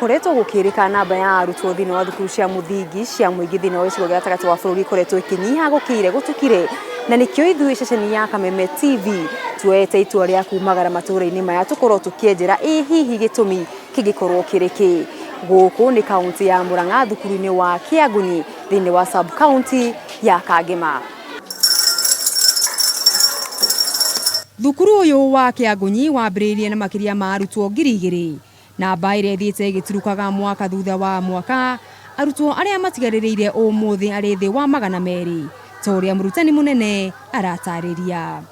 gukoretwo gukirika namba ya arutwo thini wa thukuru cia muthingi cia muingi thini wa icigo gatagati wa bururi ikoretwo ikinyiha gukire gutukire na nikio ithui ceceni ya Kameme TV tuete itua ria kumagara matura-ini maya tukorwo tukienjera hihi gitumi kigikorwo kiriki guku ni kaunti ya Murang'a thukuru-ini wa Kiagunyi thini wa sub county ya Kangema. Thukuru uyu wa Kiagunyi wambiririe na makiria ma arutwo 2,000 na baire thiite igiturukaga mwaka thutha wa mwaka arutwo aria matigaririire umuthi ari thi wa 200 toria murutani munene aratariria.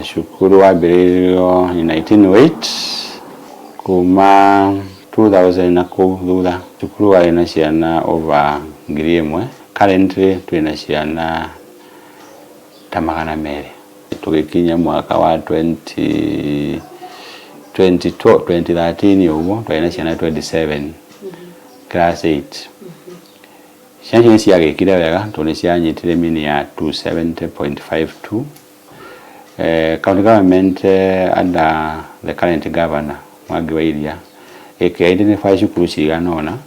Shukuru wambiririo in 1908 kuma 2000 na thutha shukuru wa ina ciana over 1,000 currently twina ciana ta 200 tugikinya mwaka wa 2013 uguo twina ciana 27 class 8 ciana ciagikire wega tuni cianyitire mini ya 270.52 county government under the current governor Mwangi wa Iria identify shukuru cigana ona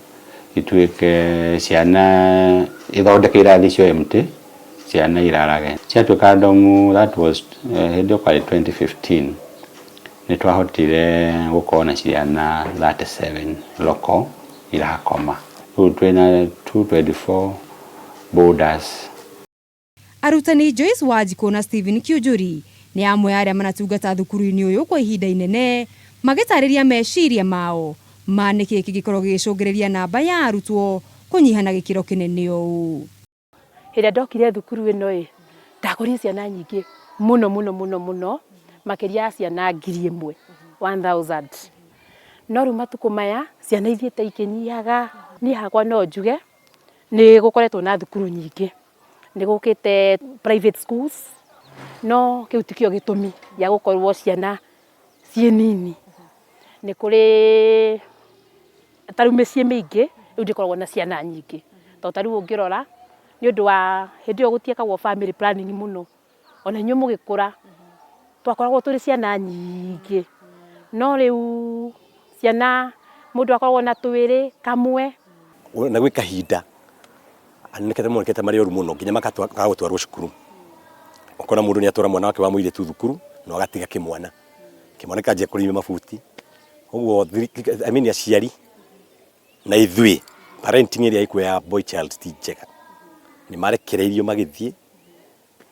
ituike ciana ithondeke irathi cio MT ciana irarage ciatuika ndomu. That was hedi kwa 2015 ni twahotire gukona ciana 37 local irakoma twina 224 borders. Arutani Joyce Wajiko na Stephen Kiujuri ni amwe aria manatungata thukuru-ini uyu kwa ihinda inene magitariria meciria mao maniki kigikorwo gicungiriria namba ya arutwo kunyiha na gikiro kinene uu. Hira ndokire thukuru ino ndakorire ciana nyingi muno makiria ciana 1,000 no ru matuku maya ciana ithiete ikinyihaga ni hakwa no njuge ni gukoretwo na thukuru nyingi ni gukite private schools no kiutikio gitumi ya gukorwo ciana cie nini ni kuri taru mecie mingi ru ndikoragwo na ciana nyingi to taru ungirora ni undu wa hindi yo gutiekagwo family planning muno ona inyu mugikura twakoragwo turi ciana nyingi no riu ciana mundu akoragwo na twiri kamwe na gwi kahinda anikete monekete mari oru muno nginya makatwarwo cukuru ukona mundu ni atwara mwana wake wa muire tu thukuru no agatiga kimwana kanjia kurima mabuti uguo aciari na ithui parenting area iko ya boy child teacher ni marekereirio magithie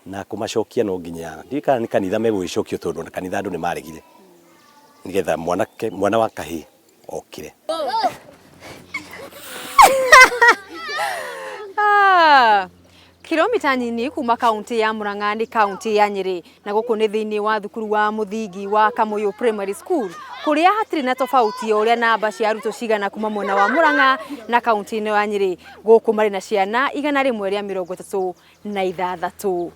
na kumacokia no nginya ndikana ni kanitha megwicokio tondu na kanitha andu ni maregire nigetha mwana wa kahi okire. Kilomita nini kuma kaunti ya Murang'a ni kaunti ya Nyeri na guku ni thini wa thukuru wa muthingi wa Kamoyo Primary School kuria hatiri na tofauti uria namba cia arutwo cigana kuma mwena wa Murang'a na kaunti ino ya Nyeri guku mari na ciana 136.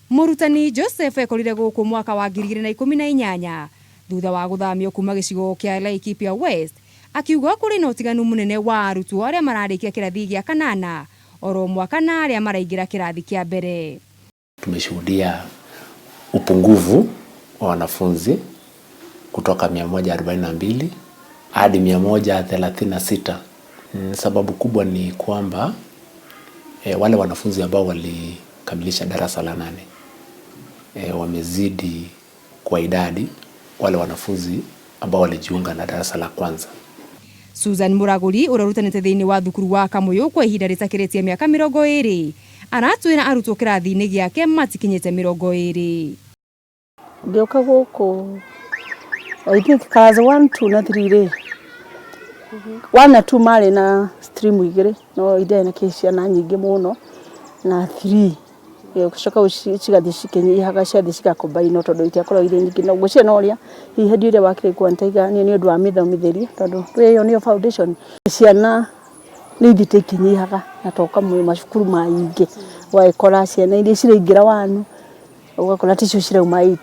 Murutani Joseph ekorire guku mwaka wa 2018 thutha wa guthamio kuma gicigo kia Laikipia West akiuga kuri na utiganu munene wa arutwo aria mararikia kirathi gia 8 oro mwaka na aria maraingira kirathi kia mbere. Tumeshuhudia upungufu wa wanafunzi kutoka 142 hadi 136. Sababu kubwa ni kwamba wale wanafunzi ambao walikamilisha darasa la 8 wamezidi kwa idadi wale wanafunzi ambao walijiunga na darasa la kwanza. Susan Muraguri urarutanite thini wa thukuru wa Kamoyo kwa ihinda ritakiretie miaka 20 aratwira arutwo kirathi-ini giake matikinyite 20. Ngioka guku I think class 1 2 na 3 1 na 2 mari na stream igire no ide na kisia na nyingi muno na 3 kucoka ucigathi cikinyihaga ciathi cigakombaino tondu itiakorwo ire nyingi no gucia no ria hihi hedi ire wakire kwantaiga ni undu wa mithomithirie tondu iyo ni foundation ciana ni ithite ikinyihaga na toka mwe macukuru maingi waikora ciana iria ciringira wanu ugakora ticio cirauma 8.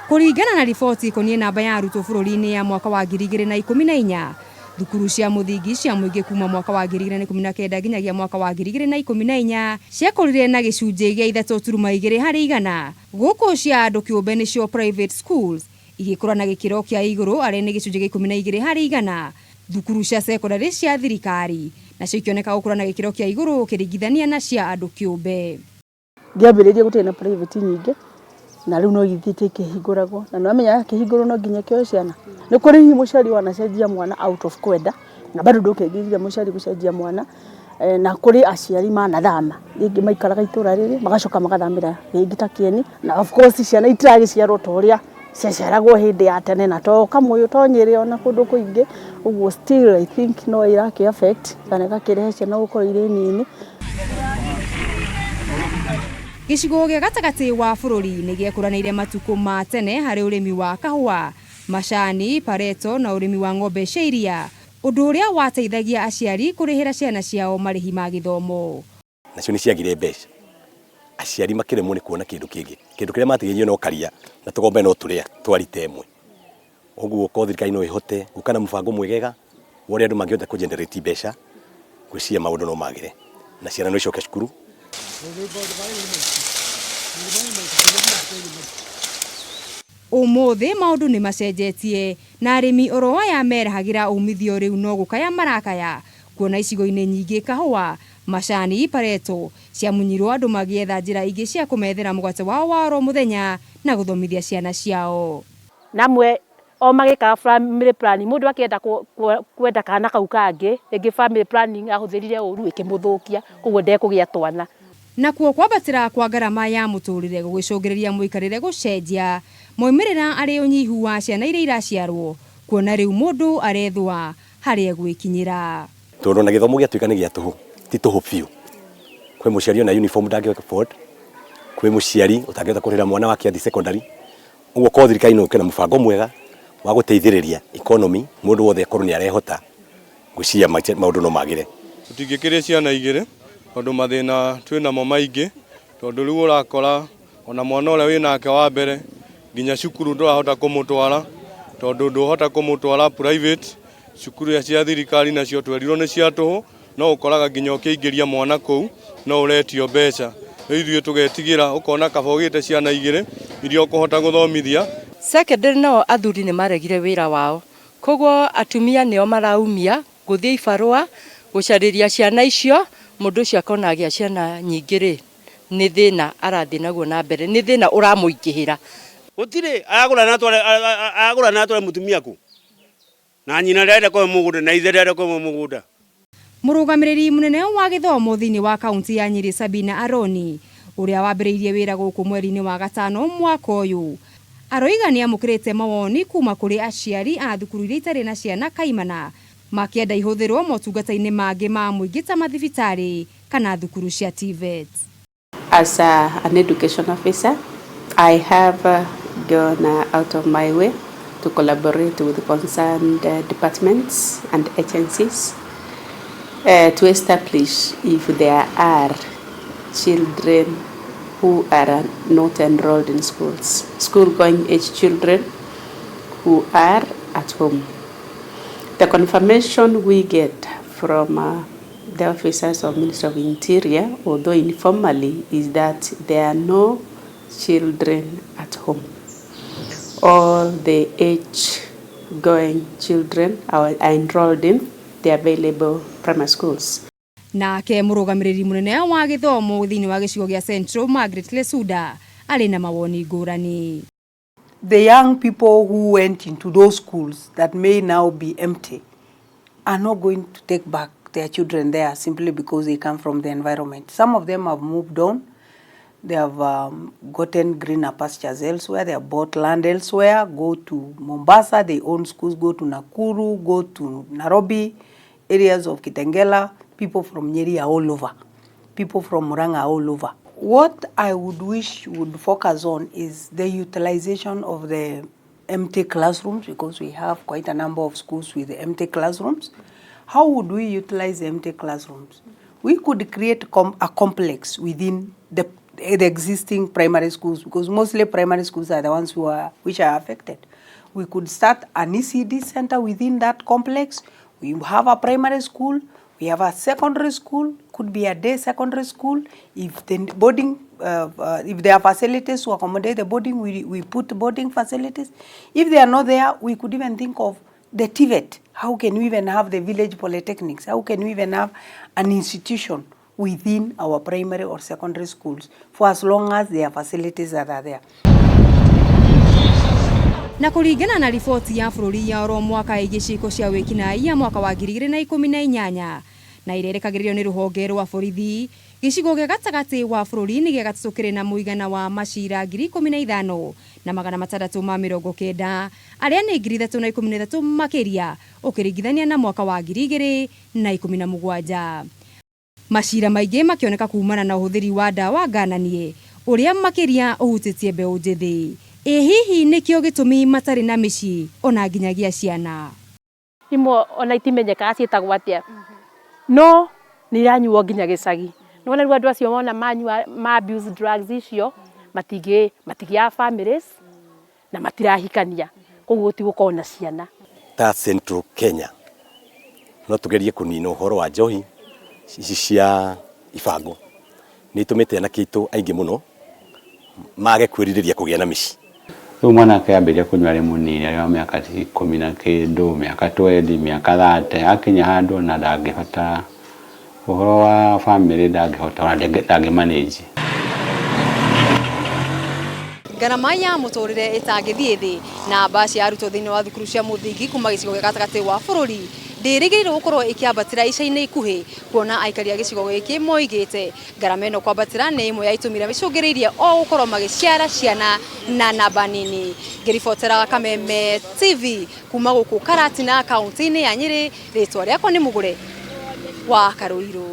Kuringana na riboti ikonie namba ya arutwo bururi-ini ya mwaka wa 2014 thukuru cia muthingi cia muingi kuma mwaka wa 2019 nginyagia mwaka wa 2014 ciakorire na gicunji gia 3.2 harĩ igana guku cia andu kiumbe nicio private schools igikora na gikiro kia iguru ari ni gicunje gya 12% thukuru cia secondary cia thirikari nacio ikioneka gukura na gikiro kia iguru kiringithania na cia andu kiumbe. Ndiambiririe gutena na private nyingi na riu no githite kihinguragwo na no amenya kihingurwo no nginya kio ciana ni kuri muciari wanacenjia mwana out of kwenda na bado ndukegithia muciari gucenjia mwana na kuri aciari manathama ringi maikaraga itura riri magacoka magathamira ringi ta kieni na of course ciana itiragiciarwo toria ciaciaragwo hindi ya tene na to kamuyu tonyire ona kundu kuingi uguo still I think no iraki affect kana gakirehe ciana gukora ire nini. Gicigo gya gatagati wa bururi ni giekũranĩire matuko ma tene hari urimi wa kahua, macani, pareto na urimi wa ng'ombe cia iria, undu uria wateithagia aciari kurihira ciana ciao marihi ma githomo. Nacio ni ciagire mbeca. Aciari makiremwo ni kuona kindu kingi. Kindu kiria matigĩirio no karia na tugombe no turia twarite imwe. Uguo ko thirikari no ihote gukana mubango mwegega wori andu mangĩhota kugenerate mbeca gwĩcia maundu no magire na ciana no icoke cukuru. Umuthi maundu ni macenjetie na arimi oro aya merahagira umithio riu no gukaya marakaya kuona icigo-ini nyingi kahua, macani, pareto ciamunyirwo andu magietha njira ingi cia kumethera mugate wao wa oro muthenya na guthomithia ciana ciao. Namwe o magika family planning mundu akienda kwenda kana kau kangi igi family planning ahuthirire uru ikimuthukia koguo ndekugia twana. Na kuo kwabatira kwa garama ya muturire gugicungiriria muikarire gucenjia moimirira ari unyihu wa ciana iria iraciarwo kuona riu mundu arethwa hari egwikinyira. Tondu na githomo giatuika ni gia tuhu ti tuhu biu. Kwi muciari na uniform ndangĩhota afford, kwi muciari utangĩhota kurira mwana wake athi secondary. Uguo ko thirikari no kena mubango mwega wa guteithĩrĩria economy mundu wothe akorwo ni arehota gwĩcia maundu no magire. Tutingĩkĩria ciana igĩrĩ tondu mathina twinamo maingi tondu riu urakora ona mwana uria winake wa mbere nginya cukuru ndurahota kumutwara tondu nduhota kumutwara private. Cukuru cia thirikari nacio twerirwo ni cia tuhu no ukoraga nginya ukiingiria mwana kou no uretio mbeca. Ithuĩ tugetigira ukona kaba ugite ciana igĩrĩ iria ukuhota guthomithia. Secondary no athuri ni maregire wira wao koguo atumia nio maraumia guthie ibarua gucariria ciana icio mundu ucio akona agia ciana nyingĩ ni thina arathi naguo na mbere ni thina uramuingihira. Gutire agura na tware mutumia ku na nyina rende kwa mugunda na ithe rende kwa mugunda. Murugamiriri munene wa githomo thiini wa kaunti ya Nyeri Sabina Aroni uria wambiriirie wira guku mweri-ini wa gatano mwaka uyu aroiga ni amukirite mawoni kuma kuri aciari a thukuru iria itari na ciana kaimana makienda ihuthirwo motungata-ini mangi ma muingi ta mathibitari kana thukuru cia TVET. As an education officer, I have gone out of my way to collaborate with concerned departments and agencies to establish if there are children who are not enrolled in schools, school-going age children who are at home. The confirmation we get from the officers of Ministry of Interior, although informally, is that there are no children at home. All the age-going children are enrolled in the available primary schools. Nake murugamiriri munene wa githomo thiini wa gicigo gia Central Margaret Lesuda ari na mawoni ngurani. The young people who went into those schools that may now be empty are not going to take back their children there simply because they come from the environment. Some of them have moved on. They have gotten greener pastures elsewhere. They have bought land elsewhere. Go to Mombasa. They own schools. Go to Nakuru. Go to Nairobi. Areas of Kitengela. People from Nyeri are all over. People from Murang'a are all over. What I would wish would focus on is the utilization of the empty classrooms, because we have quite a number of schools with empty classrooms. How would we utilize the empty classrooms? We could create a complex within the existing primary schools, because mostly primary schools are the ones which are affected. We could start an ECD center within that complex. We have a primary school. We have a secondary school, could be a day secondary school. If the boarding, if there are facilities to accommodate the boarding, we put boarding facilities. If they are not there, we could even think of the TVET. How can we even have the village polytechnics? How can we even have an institution within our primary or secondary schools for as long as their facilities that are there? Na kũringana na riboti ya bũrũri ya oro mwaka igĩciko cia wĩkinaĩ ya mwaka wa 2018 na irerekagĩrĩrio nĩ rũhonge rwa borithi, gĩcigo gĩa gatagatĩ wa bũrũri nĩ gĩa gatatũ kĩrĩ na mũigana wa macira 15,690 arĩa nĩ 313 makĩria ũkĩringithania na mwaka wa 2017. Macira maingĩ makĩoneka kumana na ũhũthĩri wa ndawa ngananie ũrĩa makĩria ũhutĩtie mbeũ njĩthĩ. Hihi nĩkĩo gĩtũmi matarĩ na mĩciĩ ona nginyagia ciana. Imwe ona itimenyeka ciĩtagwo atĩa. No nĩ iranyuo nginya gĩcagi. Nona rĩu andũ acio mona ma abuse drugs icio matigĩa families na matirahikania. Koguo gũtigũkorwo na ciana. Ta Central Kenya no tugerie kũnina ũhoro wa njohi ici cia ibango. Nĩ itũmĩte na kĩitũ aingĩ mũno mage kwĩrirĩria kũgĩa na mĩciĩ. Rĩu mwanake ambĩrĩria kũnyua arĩ mũnini arĩ wa mĩaka 19, mĩaka 20, mĩaka 30, akinya handũ na ndangĩhota ũhoro wa family, ndangĩhota ona ndangĩmanage. Ngarama ya mũtũrĩre ĩtangĩthiĩ thĩ na mbaci ya arutwo thĩinĩ wa thukuru cia mũthingi kuma gĩcigo gĩa gatagatĩ wa bũrũri ndĩrĩgĩrĩirwo gũkorwo ĩkĩambatĩra ica-inĩ ikuhĩ, kuona aikari a gĩcigo gĩkĩ moigĩte ngarama ĩno kwambatĩra nĩ ĩmwe ya itũmi iria icũngĩrĩirie o gũkorwo magĩciara ciana na namba nini. Ngĩribotera Kameme TV kuma gũkũ Karatina kaunti-inĩ ya Nyĩrĩ, rĩtwa rĩakwa nĩ Mũgũre wa Karũirũ.